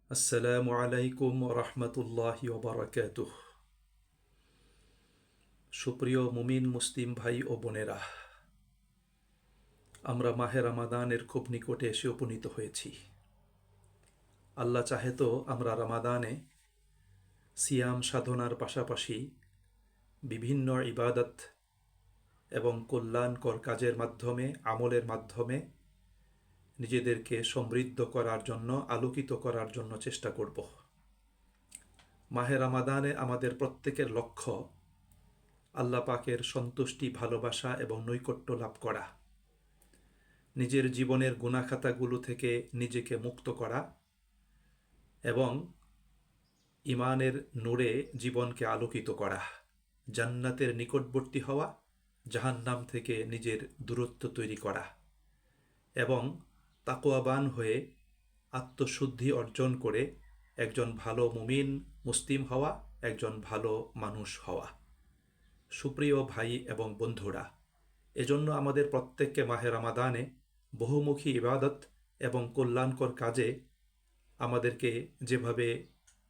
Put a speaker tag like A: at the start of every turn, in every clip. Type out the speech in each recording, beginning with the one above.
A: আসসালামু আলাইকুম রহমতুল্লাহি ওবরাকাতুহ। সুপ্রিয় মুমিন মুসলিম ভাই ও বোনেরা, আমরা মাহে রামাদানের খুব নিকটে এসে উপনীত হয়েছি। আল্লাহ চাহে তো আমরা রামাদানে সিয়াম সাধনার পাশাপাশি বিভিন্ন ইবাদত এবং কল্যাণকর কাজের মাধ্যমে, আমলের মাধ্যমে নিজেদেরকে সমৃদ্ধ করার জন্য, আলোকিত করার জন্য চেষ্টা করব। মাহে রামাদানে আমাদের প্রত্যেকের লক্ষ্য আল্লাহ পাকের সন্তুষ্টি, ভালোবাসা এবং নৈকট্য লাভ করা, নিজের জীবনের গুনাখাতাগুলো থেকে নিজেকে মুক্ত করা এবং ইমানের নূরে জীবনকে আলোকিত করা, জান্নাতের নিকটবর্তী হওয়া, জাহান্নাম থেকে নিজের দূরত্ব তৈরি করা এবং তাকওয়াবান হয়ে আত্মশুদ্ধি অর্জন করে একজন ভালো মুমিন মুসলিম হওয়া, একজন ভালো মানুষ হওয়া। সুপ্রিয় ভাই এবং বন্ধুরা, এজন্য আমাদের প্রত্যেককে মাহে রামাদানে বহুমুখী ইবাদত এবং কল্যাণকর কাজে আমাদেরকে যেভাবে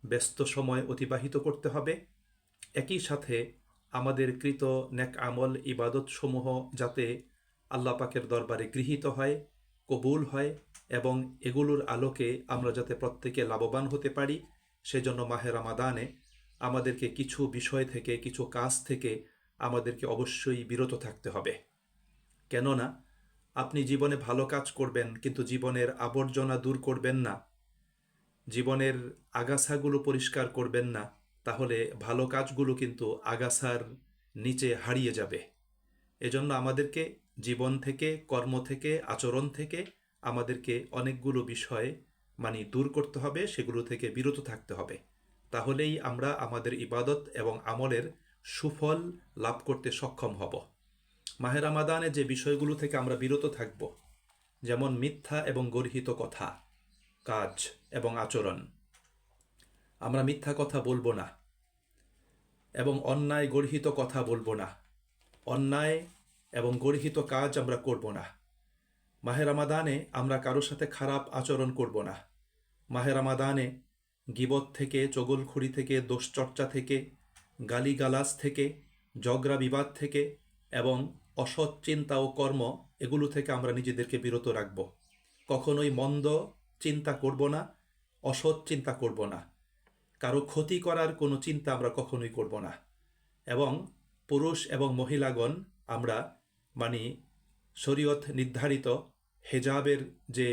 A: ব্যস্ত সময় অতিবাহিত করতে হবে, একই সাথে আমাদের কৃত নেক আমল ইবাদতসমূহ যাতে আল্লাহ পাকের দরবারে গৃহীত হয়, কবুল হয় এবং এগুলোর আলোকে আমরা যাতে প্রত্যেকে লাভবান হতে পারি, সেজন্য মাহে রামাদানে আমাদেরকে কিছু বিষয় থেকে, কিছু কাজ থেকে আমাদেরকে অবশ্যই বিরত থাকতে হবে। কেননা আপনি জীবনে ভালো কাজ করবেন কিন্তু জীবনের আবর্জনা দূর করবেন না, জীবনের আগাছাগুলো পরিষ্কার করবেন না, তাহলে ভালো কাজগুলো কিন্তু আগাছার নিচে হারিয়ে যাবে। এজন্য আমাদেরকে জীবন থেকে, কর্ম থেকে, আচরণ থেকে আমাদেরকে অনেকগুলো বিষয় দূর করতে হবে, সেগুলো থেকে বিরত থাকতে হবে। তাহলেই আমরা আমাদের ইবাদত এবং আমলের সুফল লাভ করতে সক্ষম হব। মাহে রামাদানে যে বিষয়গুলো থেকে আমরা বিরত থাকব, যেমন মিথ্যা এবং গর্হিত কথা, কাজ এবং আচরণ। আমরা মিথ্যা কথা বলবো না এবং অন্যায় গর্হিত কথা বলবো না, অন্যায় এবং গর্হিত কাজ আমরা করব না। মাহে রামাদানে আমরা কারোর সাথে খারাপ আচরণ করব না। মাহে রামাদানে গীবত থেকে, চগলখড়ি থেকে, দোষচর্চা থেকে, গালিগালাজ থেকে, ঝগড়া বিবাদ থেকে এবং অসৎ চিন্তা ও কর্ম, এগুলো থেকে আমরা নিজেদেরকে বিরত রাখব। কখনোই মন্দ চিন্তা করব না, অসৎ চিন্তা করব না, কারো ক্ষতি করার কোনো চিন্তা আমরা কখনোই করব না। এবং পুরুষ এবং মহিলাগণ আমরা শরীয়ত নির্ধারিত হেজাবের যে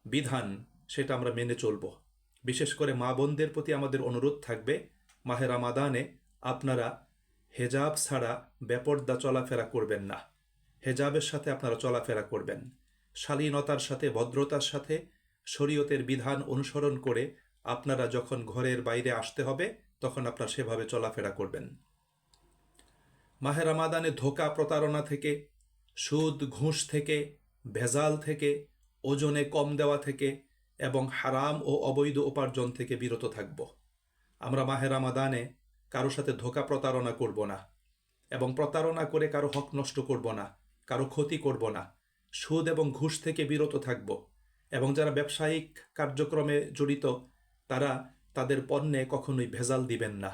A: বিধান, সেটা আমরা মেনে চলব। বিশেষ করে মা বোনদের প্রতি আমাদের অনুরোধ থাকবে, মাহে রামাদানে আপনারা হেজাব ছাড়া বেপর্দা চলাফেরা করবেন না। হেজাবের সাথে আপনারা চলাফেরা করবেন, শালীনতার সাথে, ভদ্রতার সাথে, শরীয়তের বিধান অনুসরণ করে আপনারা যখন ঘরের বাইরে আসতে হবে তখন আপনারা সেভাবে চলাফেরা করবেন। মাহে রামাদানে ধোঁকা প্রতারণা থেকে, সুদ ঘুষ থেকে, ভেজাল থেকে, ওজনে কম দেওয়া থেকে এবং হারাম ও অবৈধ উপার্জন থেকে বিরত থাকব। আমরা মাহে রামাদানে কারো সাথে ধোঁকা প্রতারণা করব না এবং প্রতারণা করে কারো হক নষ্ট করব না, কারো ক্ষতি করব না। সুদ এবং ঘুষ থেকে বিরত থাকব এবং যারা ব্যবসায়িক কার্যক্রমে জড়িত তারা তাদের পণ্যে কখনোই ভেজাল দিবেন না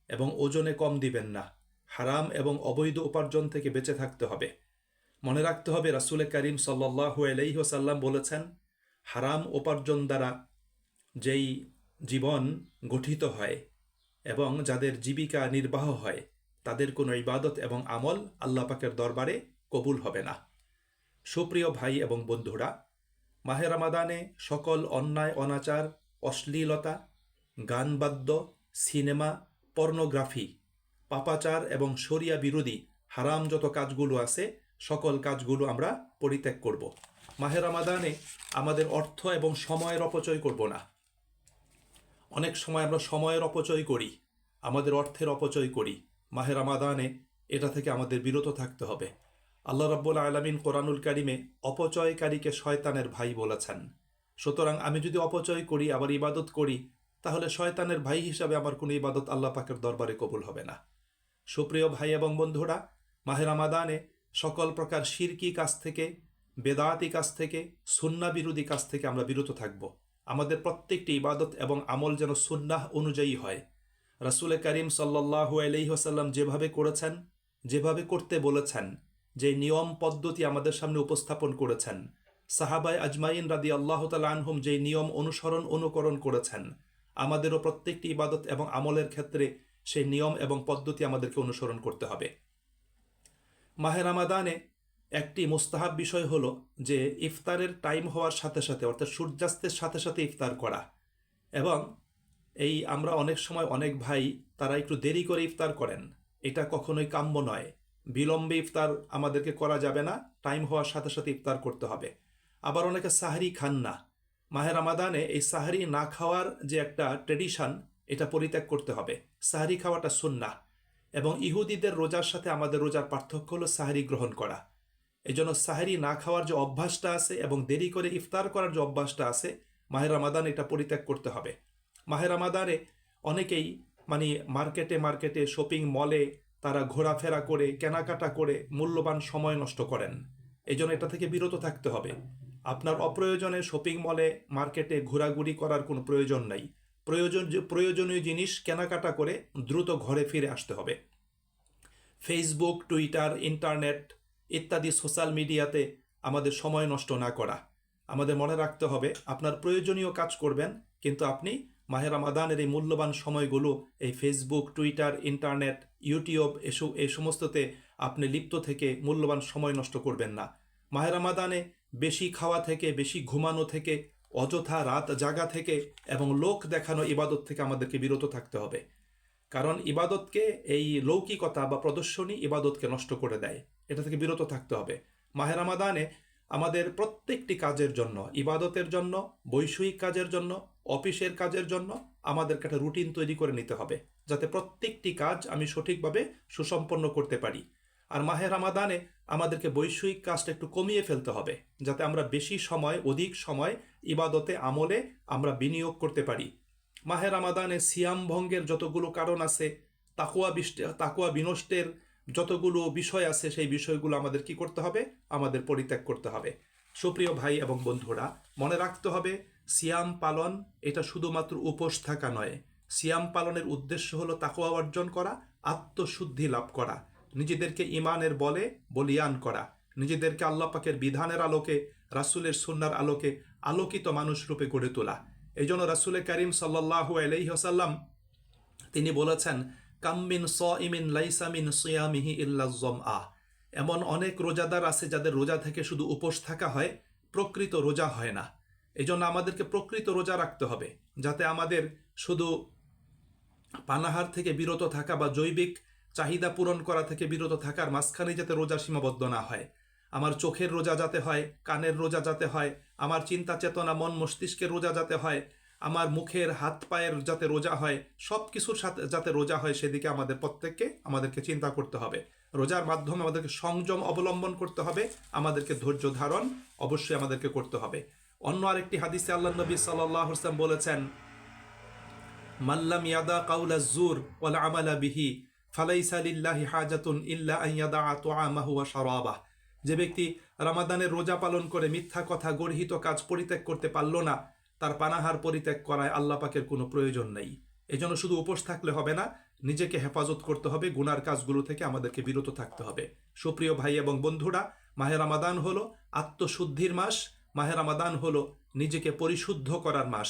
A: এবং ওজনে কম দিবেন না। হারাম এবং অবৈধ উপার্জন থেকে বেঁচে থাকতে হবে। মনে রাখতে হবে, রাসূল করিম সাল্লাল্লাহু আলাইহি ওয়াসাল্লাম বলেছেন, হারাম উপার্জন দ্বারা যেই জীবন গঠিত হয় এবং যাদের জীবিকা নির্বাহ হয়, তাদের কোনো ইবাদত এবং আমল আল্লাহ পাকের দরবারে কবুল হবে না। সুপ্রিয় ভাই এবং বন্ধুরা, মাহে রামাদানে সকল অন্যায়, অনাচার, অশ্লীলতা, গানবাদ্য, সিনেমা, পর্নোগ্রাফি, পাপাচার এবং শরিয়া বিরোধী হারাম যত কাজগুলো আছে, সকল কাজগুলো আমরা পরিত্যাগ করব। মাহে রামাদানে আমাদের অর্থ এবং সময়ের অপচয় করব না। অনেক সময় আমরা সময়ের অপচয় করি, আমাদের অর্থের অপচয় করি। মাহে রামাদানে এটা থেকে আমাদের বিরত থাকতে হবে। আল্লাহ রাব্বুল আলামিন কোরআনুল কারিমে অপচয়কারীকে শয়তানের ভাই বলেছেন। সুতরাং আমি যদি অপচয় করি, আবার ইবাদত করি, তাহলে শয়তানের ভাই হিসাবে আমার কোনো ইবাদত আল্লাহ পাকের দরবারে কবুল হবে না। সুপ্রিয় ভাই এবং বন্ধুরা, মাহে রামাদানে সকল প্রকার শিরকি কাজ থেকে, বেদাতি কাজ থেকে, সুন্নাহ বিরোধী কাজ থেকে আমরা বিরত থাকব। আমাদের প্রত্যেকটি ইবাদত এবং আমল যেন সুন্নাহ অনুযায়ী হয়। রাসূল করিম সাল্লাল্লাহু আলাইহি ওয়াসাল্লাম যেভাবে করেছেন, যেভাবে করতে বলেছেন, যে নিয়ম পদ্ধতি আমাদের সামনে উপস্থাপন করেছেন, সাহাবায়ে আজমাইন রাদিয়াল্লাহু তাআলা আনহুম যে নিয়ম অনুকরণ করেছেন, আমাদেরও প্রত্যেকটি ইবাদত এবং আমলের ক্ষেত্রে সেই নিয়ম এবং পদ্ধতি আমাদেরকে অনুসরণ করতে হবে। মাহে রমাদানে একটি মুস্তাহাব বিষয় হলো যে ইফতারের টাইম হওয়ার সাথে সাথে, অর্থাৎ সূর্যাস্তের সাথে সাথে ইফতার করা। এবং আমরা অনেক সময় অনেক ভাই তারা একটু দেরি করে ইফতার করেন, এটা কখনোই কাম্য নয়। বিলম্বে ইফতার আমাদেরকে করা যাবে না, টাইম হওয়ার সাথে সাথে ইফতার করতে হবে। আবার অনেকে সাহরি খান না। মাহে রমাদানে এই সাহরি না খাওয়ার যে একটা ট্রেডিশন, এটা পরিত্যাগ করতে হবে। সাহরি খাওয়াটা সুন্নাহ, এবং ইহুদিদের রোজার সাথে আমাদের রোজার পার্থক্য হলো সাহরি গ্রহণ করা। এই জন্য সাহরি না খাওয়ার যে অভ্যাসটা আছে এবং দেরি করে ইফতার করার যে অভ্যাসটা আছে, মাহে রমাদান এটা পরিত্যাগ করতে হবে। মাহে রমাদানে অনেকেই মার্কেটে শপিং মলে তারা ঘোরাফেরা করে, কেনাকাটা করে মূল্যবান সময় নষ্ট করেন। এই জন্য এটা থেকে বিরত থাকতে হবে। আপনার অপ্রয়োজনে শপিং মলে, মার্কেটে ঘোরাঘুরি করার কোনো প্রয়োজন নাই। প্রয়োজনীয় জিনিস কেনাকাটা করে দ্রুত ঘরে ফিরে আসতে হবে। ফেসবুক, টুইটার, ইন্টারনেট ইত্যাদি সোশ্যাল মিডিয়াতে আমাদের সময় নষ্ট না করা। আমাদের মনে রাখতে হবে, আপনার প্রয়োজনীয় কাজ করবেন, কিন্তু আপনি মাহে রমাদানের এই মূল্যবান সময়গুলো এই ফেসবুক, টুইটার, ইন্টারনেট, ইউটিউব এই সমস্ততে আপনি লিপ্ত থেকে মূল্যবান সময় নষ্ট করবেন না। মাহে রমাদানে বেশি খাওয়া থেকে, বেশি ঘুমানো থেকে, অযথা রাত জাগা থেকে এবং লোক দেখানো ইবাদত থেকে আমাদেরকে বিরত থাকতে হবে। কারণ ইবাদতকে এই লৌকিকতা বা প্রদর্শনী ইবাদতকে নষ্ট করে দেয়। এটা থেকে বিরত থাকতে হবে। মাহে রমাদানে আমাদের প্রত্যেকটি কাজের জন্য, ইবাদতের জন্য, বৈষয়িক কাজের জন্য, অফিসের কাজের জন্য আমাদেরকে একটা রুটিন তৈরি করে নিতে হবে, যাতে প্রত্যেকটি কাজ আমি সঠিকভাবে সুসম্পন্ন করতে পারি। আর মাহে রমাদানে আমাদেরকে বৈষয়িক কাজটা একটু কমিয়ে ফেলতে হবে, যাতে আমরা অধিক সময় ইবাদতে আমলে আমরা বিনিয়োগ করতে পারি। মাহে রমাদানে সিয়াম ভঙ্গের যতগুলো কারণ আছে, তাকওয়া বিনষ্টের যতগুলো বিষয় আছে, সেই বিষয়গুলো আমাদের কি করতে হবে? আমাদের পরিত্যাগ করতে হবে। সুপ্রিয় ভাই এবং বন্ধুরা, মনে রাখতে হবে, সিয়াম পালন এটা শুধুমাত্র উপোস থাকা নয়। সিয়াম পালনের উদ্দেশ্য হলো তাকওয়া অর্জন করা, আত্মশুদ্ধি লাভ করা, নিজেদেরকে ঈমানের বলে বলিয়ান করা, নিজেদেরকে আল্লাহ পাকের বিধানের আলোকে, রাসূলের সুন্নাহর আলোকে আলোকিত মানুষ রূপে গড়ে তোলা। এই জন্য রাসূল করিম সাল্লাল্লাহু আলাইহি ওয়াসাল্লাম তিনি বলেছেন, কাম্মিন সাইমিন লাইসা মিন সিয়ামিহি ইল্লা যমআ। এমন অনেক রোজাদার আছে যাদের রোজা থেকে শুধু উপোস থাকা হয়, প্রকৃত রোজা হয় না। এই জন্য আমাদেরকে প্রকৃত রোজা রাখতে হবে, যাতে আমাদের শুধু পানাহার থেকে বিরত থাকা বা জৈবিক চাহিদা পূরণ করা থেকে বিরত থাকার মাঝখানে যাতে রোজা সীমাবদ্ধ না হয়। আমার চোখের রোজা যাতে হয়, কানের রোজা যাতে হয়, আমার চিন্তা চেতনা, মন মস্তিষ্কের রোজা যাতে হয়, আমার মুখের, হাত পায়ের যাতে রোজা হয়, সব কিছুর সাথে যাতে রোজা হয়, সেদিকে আমাদেরকে চিন্তা করতে হবে। রোজার মাধ্যমে আমাদেরকে সংযম অবলম্বন করতে হবে, আমাদেরকে ধৈর্য ধারণ অবশ্যই আমাদেরকে করতে হবে। অন্য আরেকটি হাদিসে আল্লাহ নবী সাল্লাল্লাহু আলাইহি ওয়াসাল্লাম বলেছেন, মাল্লাম ইয়াদা কাউলা জুর ওয়াল আমালা বিহি ফালাইসা লিল্লাহি হাজাতুন ইল্লা আন ইয়াদা তুআমাহু ওয়া শারাবাহ। যে ব্যক্তি রমাদানের রোজা পালন করে মিথ্যা কথা, গর্হিত কাজ পরিত্যাগ করতে পারল না, তার পানাহার পরিত্যাগ করায় আল্লাহ পাকের কোনো প্রয়োজন নেই। এজন্য শুধু উপোস থাকলে হবে না, নিজেকে হেফাজত করতে হবে, গুনার কাজগুলো থেকে আমাদেরকে বিরত থাকতে হবে। সুপ্রিয় ভাই এবং বন্ধুরা, মাহে রমাদান হলো আত্মশুদ্ধির মাস। মাহে রমাদান হলো নিজেকে পরিশুদ্ধ করার মাস,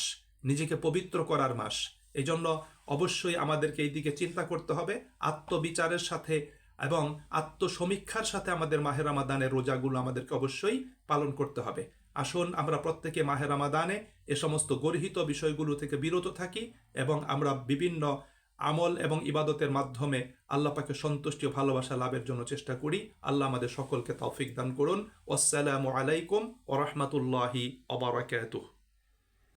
A: নিজেকে পবিত্র করার মাস। এই জন্য অবশ্যই আমাদেরকে এই দিকে চিন্তা করতে হবে, আত্মবিচারের সাথে এবং আত্মসমীক্ষার সাথে আমাদের মাহে রমাদানের রোজাগুলো আমাদেরকে অবশ্যই পালন করতে হবে। আসুন আমরা প্রত্যেকে মাহে রমাদানে এ সমস্ত গর্হিত বিষয়গুলো থেকে বিরত থাকি এবং আমরা বিভিন্ন আমল এবং ইবাদতের মাধ্যমে আল্লাহ পাকে সন্তুষ্টি ও ভালোবাসা লাভের জন্য চেষ্টা করি। আল্লাহ আমাদের সকলকে তৌফিক দান করুন। আসসালামু আলাইকুম ওয়া রাহমাতুল্লাহি ওয়া বারাকাতুহু।